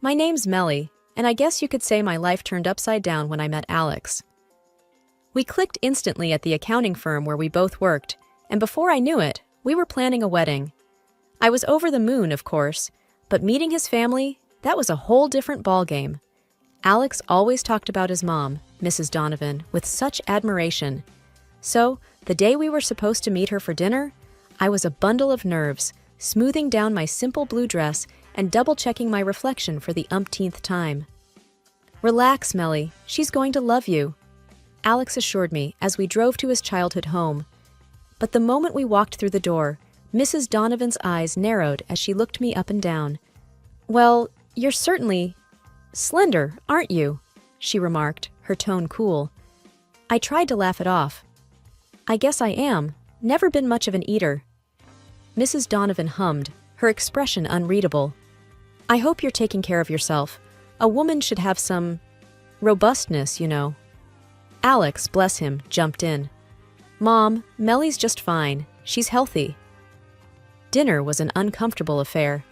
My name's Melly, and I guess you could say my life turned upside down when I met Alex. We clicked instantly at the accounting firm where we both worked, and before I knew it, we were planning a wedding. I was over the moon, of course, but meeting his family, that was a whole different ballgame. Alex always talked about his mom, Mrs. Donovan, with such admiration. So, the day we were supposed to meet her for dinner, I was a bundle of nerves, smoothing down my simple blue dress and double-checking my reflection for the umpteenth time. "Relax, Melly, she's going to love you," Alex assured me as we drove to his childhood home. But the moment we walked through the door, Mrs. Donovan's eyes narrowed as she looked me up and down. "Well, you're certainly slender, aren't you?" she remarked, her tone cool. I tried to laugh it off. "I guess I am. Never been much of an eater." Mrs. Donovan hummed, her expression unreadable. "I hope you're taking care of yourself. A woman should have some robustness, you know." Alex, bless him, jumped in. "Mom, Melly's just fine. She's healthy." Dinner was an uncomfortable affair.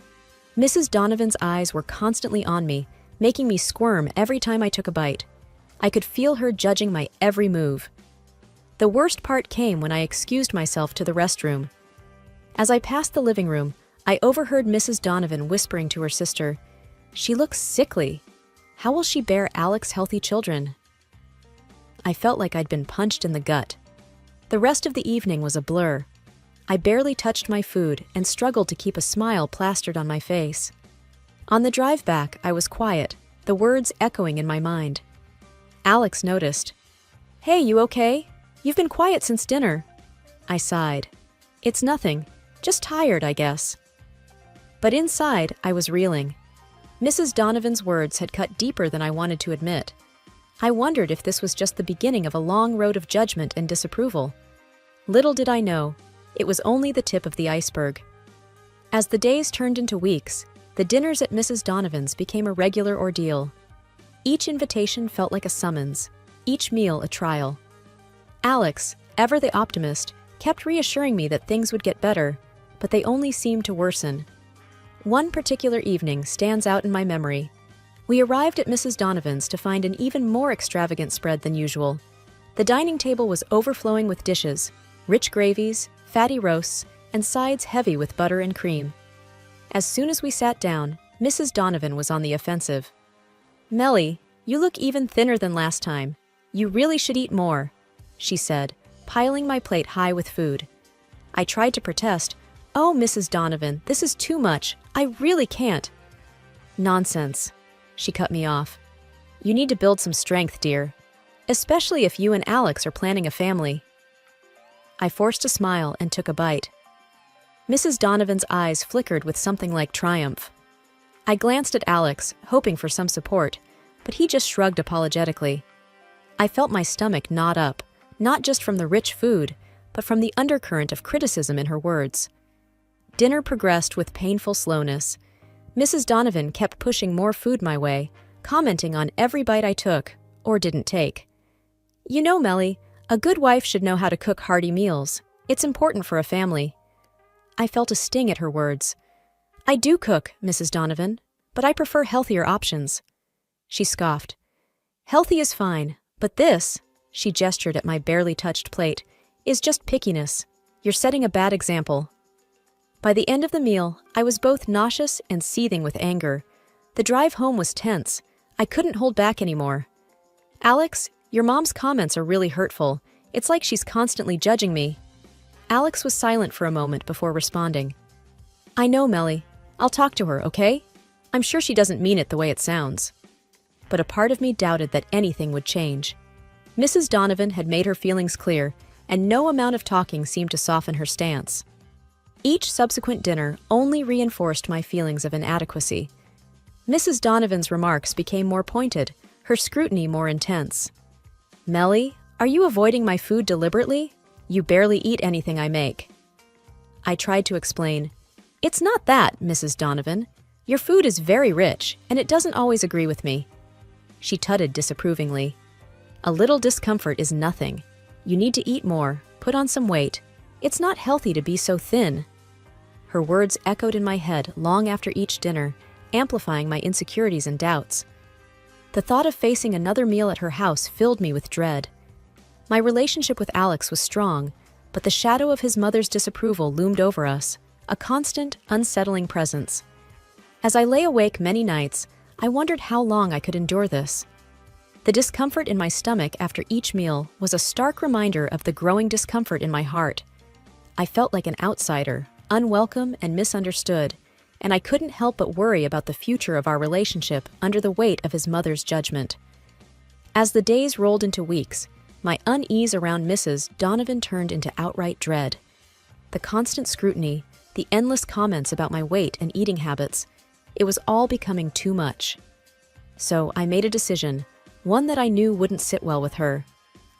Mrs. Donovan's eyes were constantly on me, making me squirm every time I took a bite. I could feel her judging my every move. The worst part came when I excused myself to the restroom. As I passed the living room, I overheard Mrs. Donovan whispering to her sister, "She looks sickly. How will she bear Alex's healthy children?" I felt like I'd been punched in the gut. The rest of the evening was a blur. I barely touched my food and struggled to keep a smile plastered on my face. On the drive back, I was quiet, the words echoing in my mind. Alex noticed. "Hey, you okay? You've been quiet since dinner." I sighed. "It's nothing. Just tired, I guess." But inside, I was reeling. Mrs. Donovan's words had cut deeper than I wanted to admit. I wondered if this was just the beginning of a long road of judgment and disapproval. Little did I know, it was only the tip of the iceberg. As the days turned into weeks, the dinners at Mrs. Donovan's became a regular ordeal. Each invitation felt like a summons, each meal a trial. Alex, ever the optimist, kept reassuring me that things would get better, but they only seemed to worsen. One particular evening stands out in my memory. We arrived at Mrs. Donovan's to find an even more extravagant spread than usual. The dining table was overflowing with dishes, rich gravies, fatty roasts, and sides heavy with butter and cream. As soon as we sat down, Mrs. Donovan was on the offensive. "Melly, you look even thinner than last time. You really should eat more," she said, piling my plate high with food. I tried to protest. "Oh, Mrs. Donovan, this is too much. I really can't." "Nonsense," she cut me off. "You need to build some strength, dear. Especially if you and Alex are planning a family." I forced a smile and took a bite. Mrs. Donovan's eyes flickered with something like triumph. I glanced at Alex, hoping for some support, but he just shrugged apologetically. I felt my stomach knot up, not just from the rich food, but from the undercurrent of criticism in her words. Dinner progressed with painful slowness. Mrs. Donovan kept pushing more food my way, commenting on every bite I took, or didn't take. "You know, Melly, a good wife should know how to cook hearty meals. It's important for a family." I felt a sting at her words. "I do cook, Mrs. Donovan, but I prefer healthier options." She scoffed. "Healthy is fine, but this," she gestured at my barely touched plate, "is just pickiness. You're setting a bad example." By the end of the meal, I was both nauseous and seething with anger. The drive home was tense. I couldn't hold back anymore. "Alex, your mom's comments are really hurtful. It's like she's constantly judging me." Alex was silent for a moment before responding. "I know, Melly. I'll talk to her, okay? I'm sure she doesn't mean it the way it sounds." But a part of me doubted that anything would change. Mrs. Donovan had made her feelings clear, and no amount of talking seemed to soften her stance. Each subsequent dinner only reinforced my feelings of inadequacy. Mrs. Donovan's remarks became more pointed, her scrutiny more intense. "Melly, are you avoiding my food deliberately? You barely eat anything I make." I tried to explain. "It's not that, Mrs. Donovan. Your food is very rich, and it doesn't always agree with me." She tutted disapprovingly. "A little discomfort is nothing. You need to eat more, put on some weight. It's not healthy to be so thin." Her words echoed in my head long after each dinner, amplifying my insecurities and doubts. The thought of facing another meal at her house filled me with dread. My relationship with Alex was strong, but the shadow of his mother's disapproval loomed over us, a constant, unsettling presence. As I lay awake many nights, I wondered how long I could endure this. The discomfort in my stomach after each meal was a stark reminder of the growing discomfort in my heart. I felt like an outsider, unwelcome and misunderstood, and I couldn't help but worry about the future of our relationship under the weight of his mother's judgment. As the days rolled into weeks, my unease around Mrs. Donovan turned into outright dread. The constant scrutiny, the endless comments about my weight and eating habits, it was all becoming too much. So I made a decision, one that I knew wouldn't sit well with her.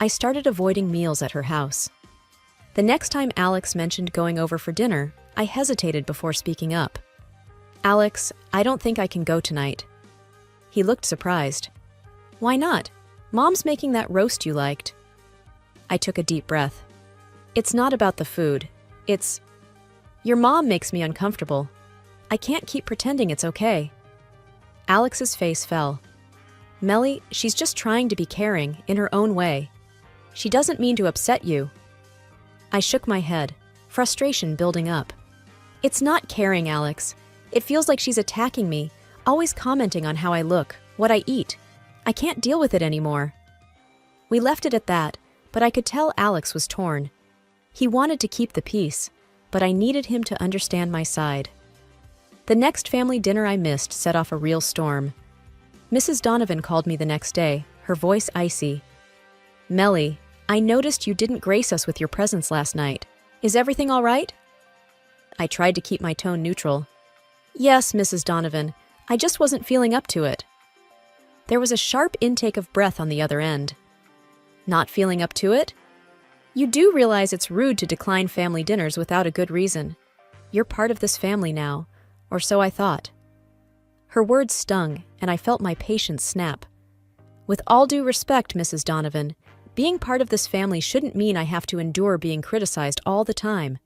I started avoiding meals at her house. The next time Alex mentioned going over for dinner, I hesitated before speaking up. "Alex, I don't think I can go tonight." He looked surprised. "Why not? Mom's making that roast you liked." I took a deep breath. "It's not about the food. It's... Your mom makes me uncomfortable. I can't keep pretending it's okay." Alex's face fell. "Melly, she's just trying to be caring in her own way. She doesn't mean to upset you." I shook my head, frustration building up. "It's not caring, Alex. It feels like she's attacking me, always commenting on how I look, what I eat. I can't deal with it anymore." We left it at that, but I could tell Alex was torn. He wanted to keep the peace, but I needed him to understand my side. The next family dinner I missed set off a real storm. Mrs. Donovan called me the next day, her voice icy. "Melly, I noticed you didn't grace us with your presence last night. Is everything all right?" I tried to keep my tone neutral. "Yes, Mrs. Donovan, I just wasn't feeling up to it." There was a sharp intake of breath on the other end. "Not feeling up to it? You do realize it's rude to decline family dinners without a good reason. You're part of this family now, or so I thought." Her words stung, and I felt my patience snap. "With all due respect, Mrs. Donovan, being part of this family shouldn't mean I have to endure being criticized all the time."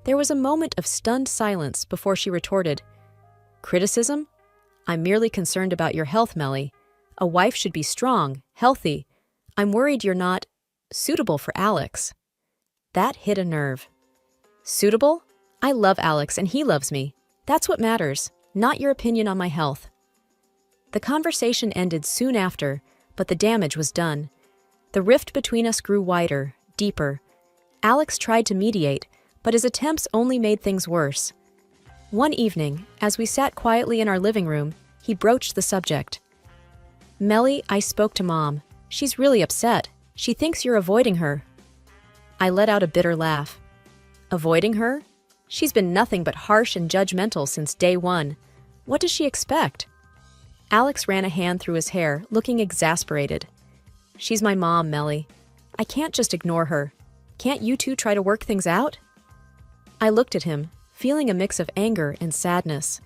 There was a moment of stunned silence before she retorted, "Criticism? I'm merely concerned about your health, Melly. A wife should be strong, healthy. I'm worried you're not suitable for Alex." That hit a nerve. "Suitable? I love Alex and he loves me. That's what matters, not your opinion on my health." The conversation ended soon after, but the damage was done. The rift between us grew wider, deeper. Alex tried to mediate, but his attempts only made things worse. One evening, as we sat quietly in our living room, he broached the subject. "Melly, I spoke to Mom. She's really upset. She thinks you're avoiding her." I let out a bitter laugh. "Avoiding her? She's been nothing but harsh and judgmental since day one. What does she expect?" Alex ran a hand through his hair, looking exasperated. "She's my mom, Melly. I can't just ignore her. Can't you two try to work things out?" I looked at him, feeling a mix of anger and sadness.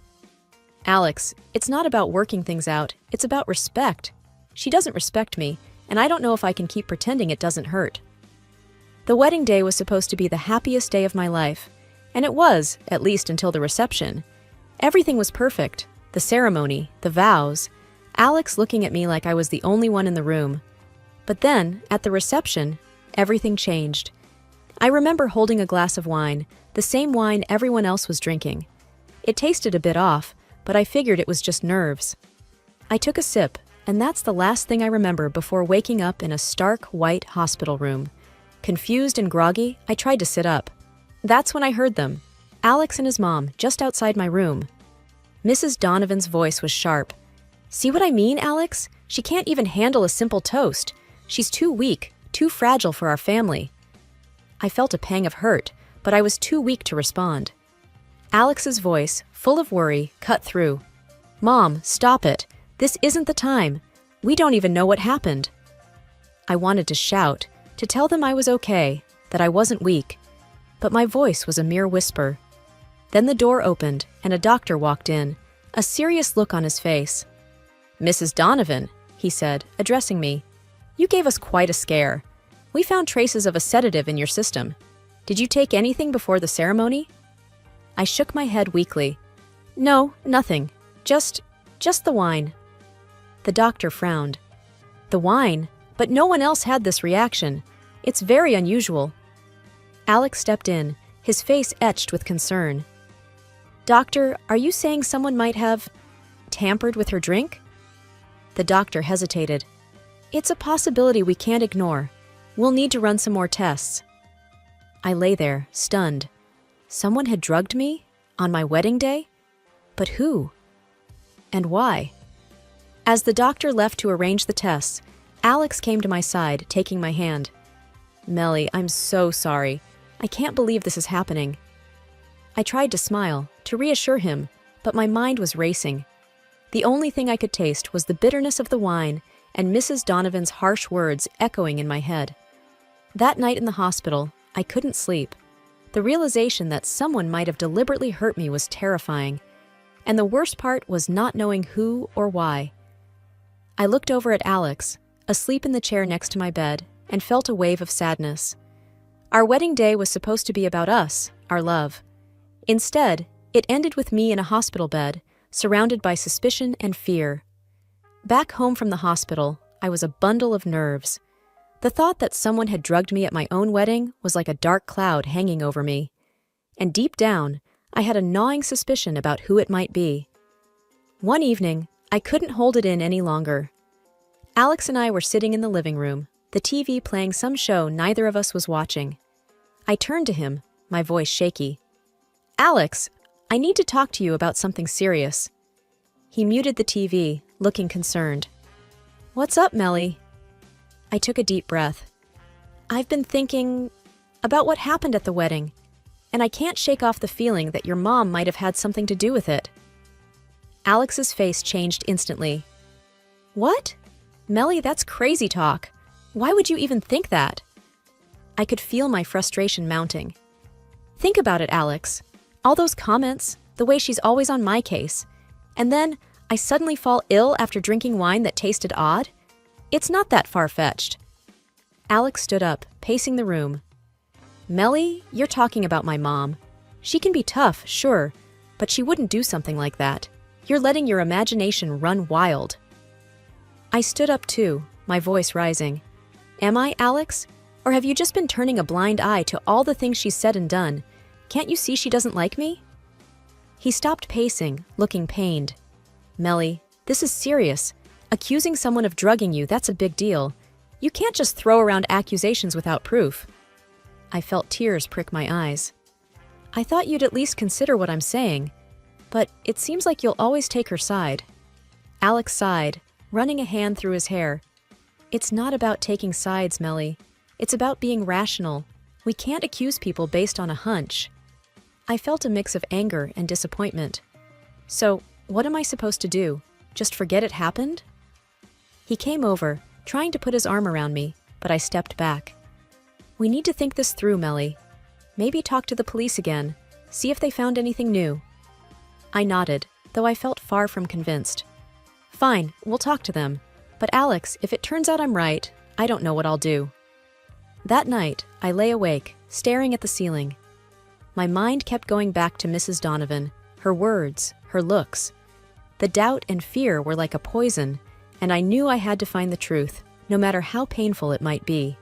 "Alex, it's not about working things out, it's about respect. She doesn't respect me, and I don't know if I can keep pretending it doesn't hurt." The wedding day was supposed to be the happiest day of my life, and it was, at least until the reception. Everything was perfect. The ceremony, the vows, Alex looking at me like I was the only one in the room. But then, at the reception, everything changed. I remember holding a glass of wine, the same wine everyone else was drinking. It tasted a bit off, but I figured it was just nerves. I took a sip, and that's the last thing I remember before waking up in a stark, white hospital room. Confused and groggy, I tried to sit up. That's when I heard them, Alex and his mom, just outside my room. Mrs. Donovan's voice was sharp. "See what I mean, Alex? She can't even handle a simple toast. She's too weak, too fragile for our family." I felt a pang of hurt, but I was too weak to respond. Alex's voice, full of worry, cut through. "Mom, stop it. This isn't the time. We don't even know what happened." I wanted to shout, to tell them I was okay, that I wasn't weak, but my voice was a mere whisper. Then the door opened, and a doctor walked in, a serious look on his face. "Mrs. Donovan," he said, addressing me, "you gave us quite a scare. We found traces of a sedative in your system. Did you take anything before the ceremony?" I shook my head weakly. "No, nothing. Just the wine. The doctor frowned. The wine? But no one else had this reaction. It's very unusual. Alex stepped in, his face etched with concern. Doctor, are you saying someone might have tampered with her drink? The doctor hesitated. It's a possibility we can't ignore. We'll need to run some more tests. I lay there, stunned. Someone had drugged me? On my wedding day? But who? And why? As the doctor left to arrange the tests, Alex came to my side, taking my hand. Melly, I'm so sorry. I can't believe this is happening. I tried to smile, to reassure him, but my mind was racing. The only thing I could taste was the bitterness of the wine and Mrs. Donovan's harsh words echoing in my head. That night in the hospital, I couldn't sleep. The realization that someone might have deliberately hurt me was terrifying, and the worst part was not knowing who or why. I looked over at Alex, asleep in the chair next to my bed, and felt a wave of sadness. Our wedding day was supposed to be about us, our love. Instead, it ended with me in a hospital bed, surrounded by suspicion and fear. Back home from the hospital, I was a bundle of nerves. The thought that someone had drugged me at my own wedding was like a dark cloud hanging over me. And deep down, I had a gnawing suspicion about who it might be. One evening, I couldn't hold it in any longer. Alex and I were sitting in the living room, the TV playing some show neither of us was watching. I turned to him, my voice shaky. Alex, I need to talk to you about something serious. He muted the TV, looking concerned. What's up, Melly? I took a deep breath. I've been thinking about what happened at the wedding, and I can't shake off the feeling that your mom might have had something to do with it. Alex's face changed instantly. What? Melly, that's crazy talk. Why would you even think that? I could feel my frustration mounting. Think about it, Alex. All those comments, the way she's always on my case, and then I suddenly fall ill after drinking wine that tasted odd? It's not that far-fetched. Alex stood up, pacing the room. Melly, you're talking about my mom. She can be tough, sure, but she wouldn't do something like that. You're letting your imagination run wild. I stood up too, my voice rising. Am I, Alex? Or have you just been turning a blind eye to all the things she's said and done? Can't you see she doesn't like me? He stopped pacing, looking pained. Melly, this is serious. Accusing someone of drugging you, that's a big deal. You can't just throw around accusations without proof. I felt tears prick my eyes. I thought you'd at least consider what I'm saying, but it seems like you'll always take her side. Alex sighed, running a hand through his hair. It's not about taking sides, Melly. It's about being rational. We can't accuse people based on a hunch. I felt a mix of anger and disappointment. So, what am I supposed to do? Just forget it happened? He came over, trying to put his arm around me, but I stepped back. We need to think this through, Melly. Maybe talk to the police again, see if they found anything new. I nodded, though I felt far from convinced. Fine, we'll talk to them. But Alex, if it turns out I'm right, I don't know what I'll do. That night, I lay awake, staring at the ceiling. My mind kept going back to Mrs. Donovan, her words, her looks. The doubt and fear were like a poison, and I knew I had to find the truth, no matter how painful it might be.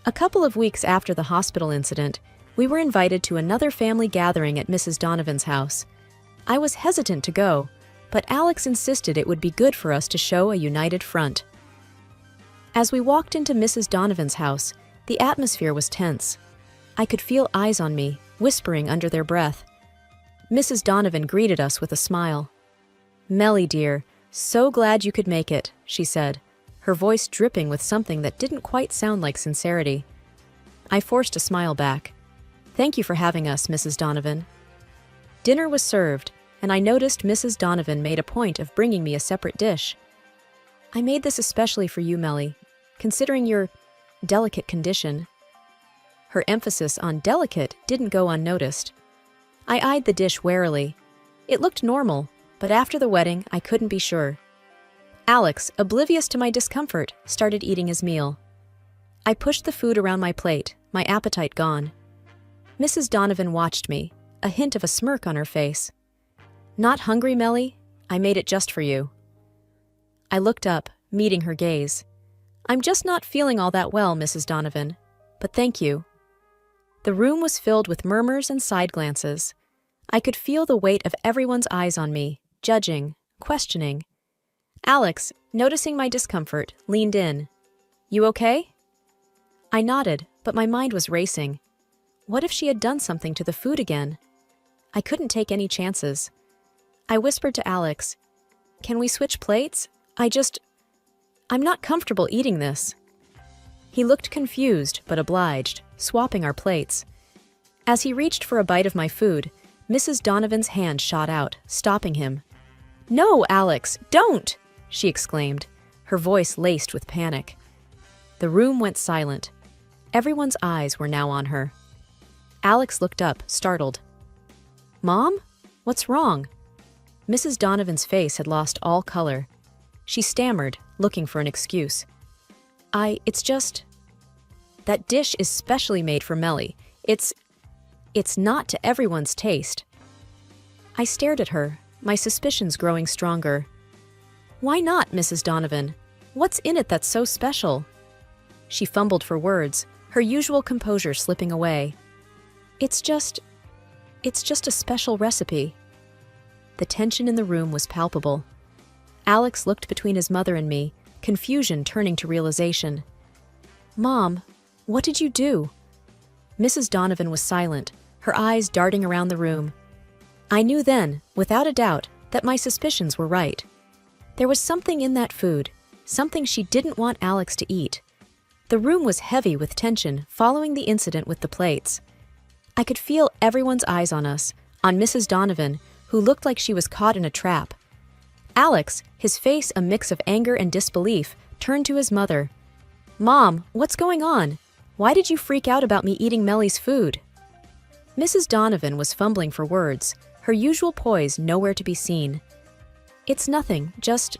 A couple of weeks after the hospital incident, we were invited to another family gathering at Mrs. Donovan's house. I was hesitant to go, but Alex insisted it would be good for us to show a united front. As we walked into Mrs. Donovan's house, the atmosphere was tense. I could feel eyes on me, whispering under their breath. Mrs. Donovan greeted us with a smile. Melly, dear, so glad you could make it, she said, her voice dripping with something that didn't quite sound like sincerity. I forced a smile back. Thank you for having us, Mrs. Donovan. Dinner was served, and I noticed Mrs. Donovan made a point of bringing me a separate dish. I made this especially for you, Melly, considering your delicate condition. Her emphasis on delicate didn't go unnoticed. I eyed the dish warily. It looked normal, but after the wedding, I couldn't be sure. Alex, oblivious to my discomfort, started eating his meal. I pushed the food around my plate, my appetite gone. Mrs. Donovan watched me, a hint of a smirk on her face. Not hungry, Melly? I made it just for you. I looked up, meeting her gaze. I'm just not feeling all that well, Mrs. Donovan, but thank you. The room was filled with murmurs and side glances. I could feel the weight of everyone's eyes on me, judging, questioning. Alex, noticing my discomfort, leaned in. You okay? I nodded, but my mind was racing. What if she had done something to the food again? I couldn't take any chances. I whispered to Alex, Can we switch plates? I'm not comfortable eating this. He looked confused, but obliged, swapping our plates. As he reached for a bite of my food, Mrs. Donovan's hand shot out, stopping him. No, Alex, don't! She exclaimed, her voice laced with panic. The room went silent. Everyone's eyes were now on her. Alex looked up, startled. Mom? What's wrong? Mrs. Donovan's face had lost all color. She stammered, looking for an excuse. It's just... That dish is specially made for Melly. It's not to everyone's taste. I stared at her, my suspicions growing stronger. Why not, Mrs. Donovan? What's in it that's so special? She fumbled for words, her usual composure slipping away. It's just a special recipe. The tension in the room was palpable. Alex looked between his mother and me, confusion turning to realization. Mom, what did you do? Mrs. Donovan was silent, her eyes darting around the room. I knew then, without a doubt, that my suspicions were right. There was something in that food, something she didn't want Alex to eat. The room was heavy with tension following the incident with the plates. I could feel everyone's eyes on us, on Mrs. Donovan, who looked like she was caught in a trap. Alex, his face a mix of anger and disbelief, turned to his mother. Mom, what's going on? Why did you freak out about me eating Melly's food? Mrs. Donovan was fumbling for words, her usual poise nowhere to be seen. It's nothing, just...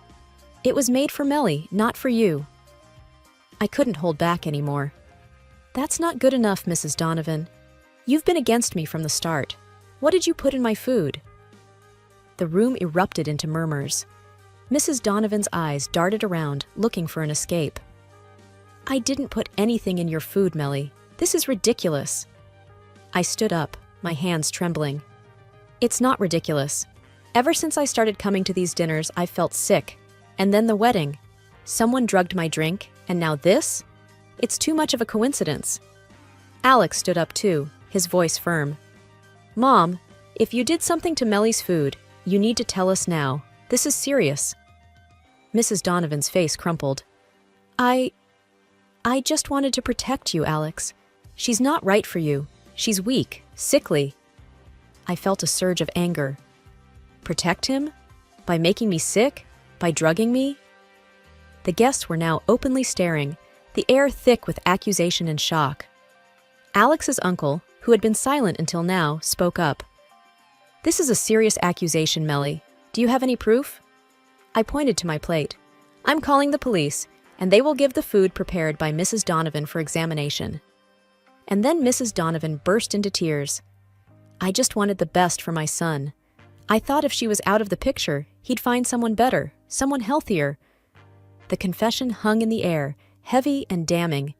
It was made for Melly, not for you. I couldn't hold back anymore. That's not good enough, Mrs. Donovan. You've been against me from the start. What did you put in my food? The room erupted into murmurs. Mrs. Donovan's eyes darted around, looking for an escape. I didn't put anything in your food, Melly. This is ridiculous. I stood up, my hands trembling. It's not ridiculous. Ever since I started coming to these dinners, I've felt sick. And then the wedding. Someone drugged my drink, and now this? It's too much of a coincidence. Alex stood up too, his voice firm. Mom, if you did something to Melly's food, you need to tell us now. This is serious. Mrs. Donovan's face crumpled. I just wanted to protect you, Alex. She's not right for you. She's weak, sickly. I felt a surge of anger. Protect him? By making me sick? By drugging me? The guests were now openly staring, the air thick with accusation and shock. Alex's uncle, who had been silent until now, spoke up. This is a serious accusation, Melly. Do you have any proof? I pointed to my plate. I'm calling the police, and they will give the food prepared by Mrs. Donovan for examination. And then Mrs. Donovan burst into tears. I just wanted the best for my son. I thought if she was out of the picture, he'd find someone better, someone healthier. The confession hung in the air, heavy and damning.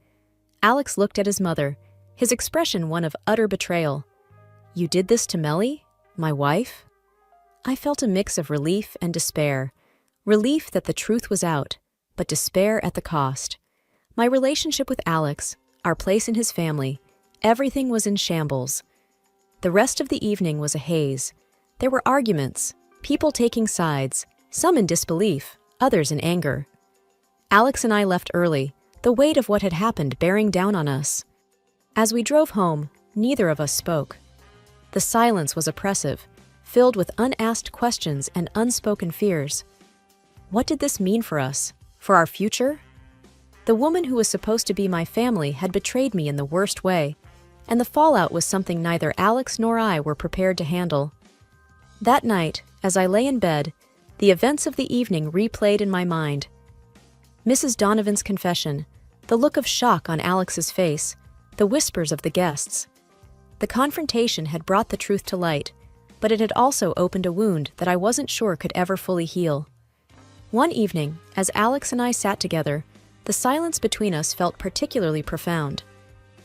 Alex looked at his mother, his expression one of utter betrayal. You did this to Melly? My wife? I felt a mix of relief and despair. Relief that the truth was out, but despair at the cost. My relationship with Alex, our place in his family, everything was in shambles. The rest of the evening was a haze. There were arguments, people taking sides, some in disbelief, others in anger. Alex and I left early, the weight of what had happened bearing down on us. As we drove home, neither of us spoke. The silence was oppressive, filled with unasked questions and unspoken fears. What did this mean for us? For our future? The woman who was supposed to be my family had betrayed me in the worst way, and the fallout was something neither Alex nor I were prepared to handle. That night, as I lay in bed, the events of the evening replayed in my mind. Mrs. Donovan's confession, the look of shock on Alex's face, the whispers of the guests. The confrontation had brought the truth to light, but it had also opened a wound that I wasn't sure could ever fully heal. One evening, as Alex and I sat together, the silence between us felt particularly profound.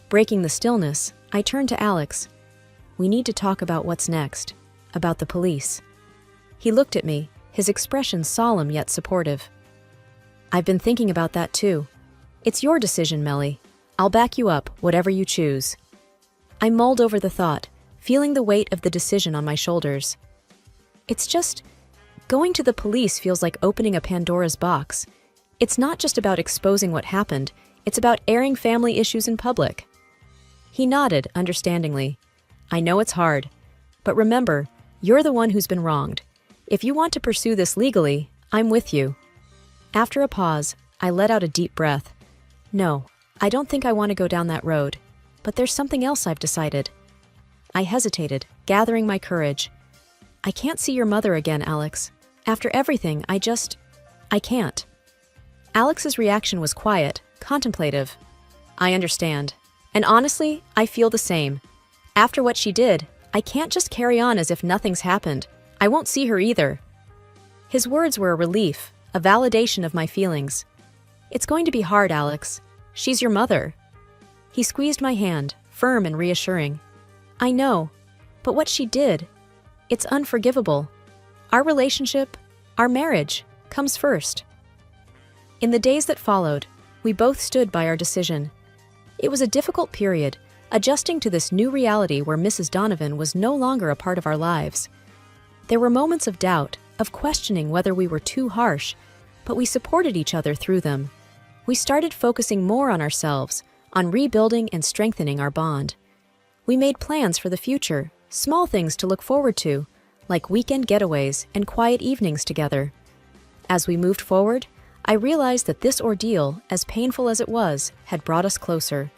Breaking the stillness, I turned to Alex. "We need to talk about what's next, about the police." He looked at me, his expression solemn yet supportive. "I've been thinking about that too. It's your decision, Melly. I'll back you up, whatever you choose." I mulled over the thought, feeling the weight of the decision on my shoulders. It's just, going to the police feels like opening a Pandora's box. It's not just about exposing what happened, it's about airing family issues in public. He nodded, understandingly. "I know it's hard, but remember, you're the one who's been wronged. If you want to pursue this legally, I'm with you." After a pause, I let out a deep breath. "No, I don't think I want to go down that road, but there's something else I've decided." I hesitated, gathering my courage. "I can't see your mother again, Alex. After everything, I can't." Alex's reaction was quiet, contemplative. "I understand. And honestly, I feel the same. After what she did, I can't just carry on as if nothing's happened. I won't see her either." His words were a relief, a validation of my feelings. "It's going to be hard, Alex. She's your mother." He squeezed my hand, firm and reassuring. "I know, but what she did, it's unforgivable. Our relationship, our marriage, comes first." In the days that followed, we both stood by our decision. It was a difficult period, adjusting to this new reality where Mrs. Donovan was no longer a part of our lives. There were moments of doubt, of questioning whether we were too harsh, but we supported each other through them. We started focusing more on ourselves, on rebuilding and strengthening our bond. We made plans for the future, small things to look forward to, like weekend getaways and quiet evenings together. As we moved forward, I realized that this ordeal, as painful as it was, had brought us closer.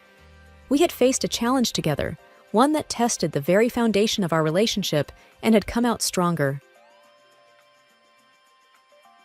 We had faced a challenge together, one that tested the very foundation of our relationship and had come out stronger.